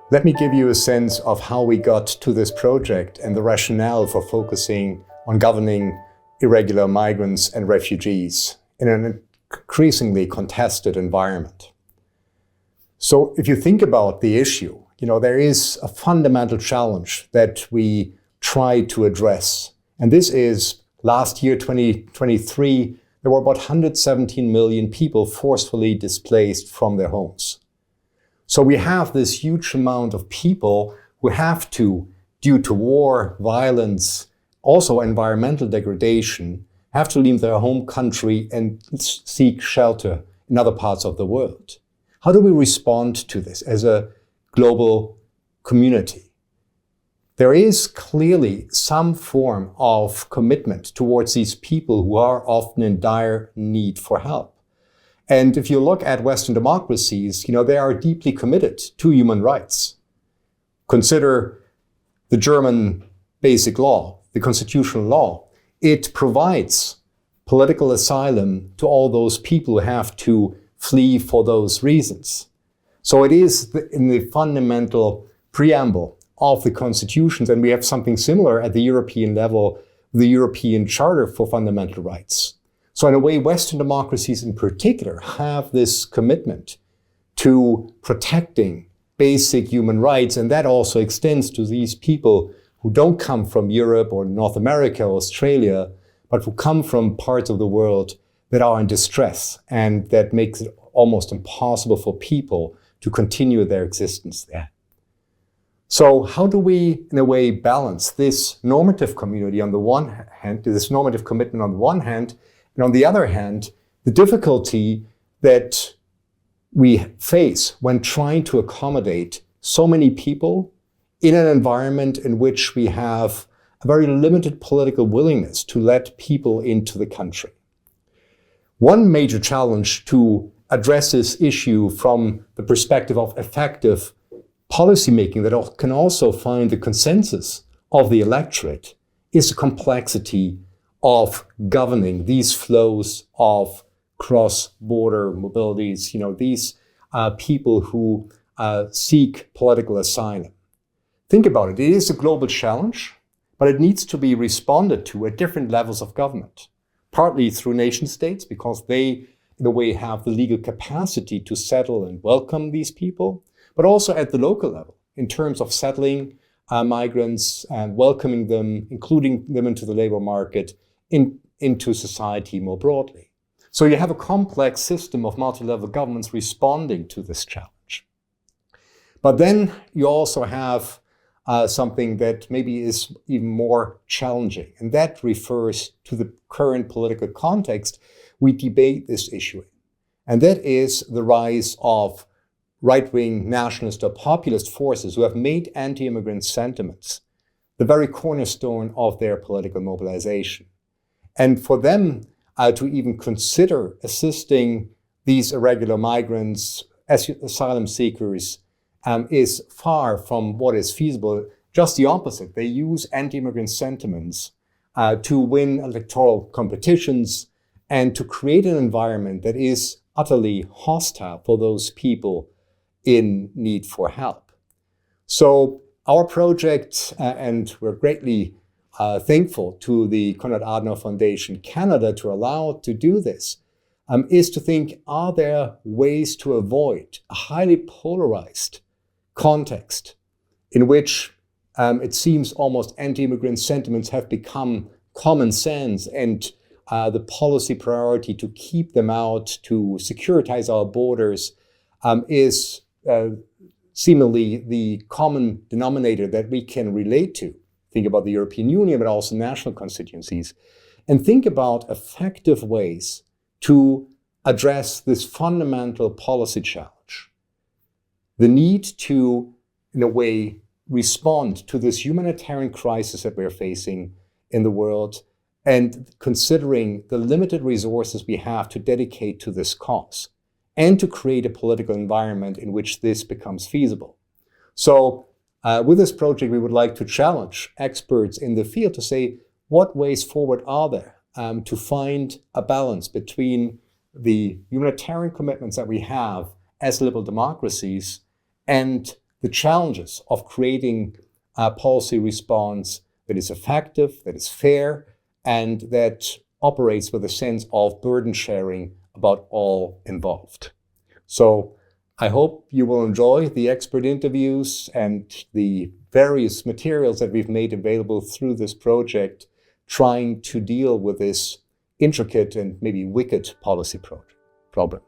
Let me give you a sense of how we got to this project and the rationale for focusing on governing irregular migrants and refugees in an increasingly contested environment. So if you think about the issue, there is a fundamental challenge that we try to address. And this is last year, 2023, there were about 117 million people forcefully displaced from their homes. So we have this huge amount of people who have to, due to war, violence, also environmental degradation, have to leave their home country and seek shelter in other parts of the world. How do we respond to this as a global community? There is clearly some form of commitment towards these people who are often in dire need for help. And if you look at Western democracies, they are deeply committed to human rights. Consider the German basic law, the constitutional law. It provides political asylum to all those people who have to flee for those reasons. So it is in the fundamental preamble of the constitutions, and we have something similar at the European level, the European Charter for Fundamental Rights. So in a way, Western democracies in particular have this commitment to protecting basic human rights, and that also extends to these people who don't come from Europe or North America or Australia, but who come from parts of the world that are in distress, and that makes it almost impossible for people to continue their existence there. So how do we, in a way, balance this normative community on the one hand, this normative commitment on the one hand, and on the other hand, the difficulty that we face when trying to accommodate so many people in an environment in which we have a very limited political willingness to let people into the country. One major challenge to address this issue from the perspective of effective policymaking that can also find the consensus of the electorate is the complexity of governing these flows of cross-border mobilities, these people who seek political asylum. Think about it. It is a global challenge, but it needs to be responded to at different levels of government, partly through nation states, because they, in a way, have the legal capacity to settle and welcome these people, but also at the local level, in terms of settling migrants and welcoming them, including them into the labor market, into society more broadly. So you have a complex system of multi-level governments responding to this challenge. But then you also have something that maybe is even more challenging, and that refers to the current political context we debate this issue in. And that is the rise of right-wing nationalist or populist forces who have made anti-immigrant sentiments the very cornerstone of their political mobilization. And for them to even consider assisting these irregular migrants as asylum seekers is far from what is feasible. Just the opposite. They use anti-immigrant sentiments to win electoral competitions and to create an environment that is utterly hostile for those people in need for help. So our project, and we're greatly thankful to the Konrad Adenauer Foundation Canada to allow to do this, is to think, are there ways to avoid a highly polarized context in which it seems almost anti-immigrant sentiments have become common sense, and the policy priority to keep them out, to securitize our borders, is seemingly the common denominator that we can relate to. Think about the European Union, but also national constituencies, and think about effective ways to address this fundamental policy challenge. The need to, in a way, respond to this humanitarian crisis that we're facing in the world, and considering the limited resources we have to dedicate to this cause, and to create a political environment in which this becomes feasible. So with this project, we would like to challenge experts in the field to say, what ways forward are there to find a balance between the humanitarian commitments that we have as liberal democracies and the challenges of creating a policy response that is effective, that is fair, and that operates with a sense of burden sharing about all involved. So I hope you will enjoy the expert interviews and the various materials that we've made available through this project, trying to deal with this intricate and maybe wicked policy problem.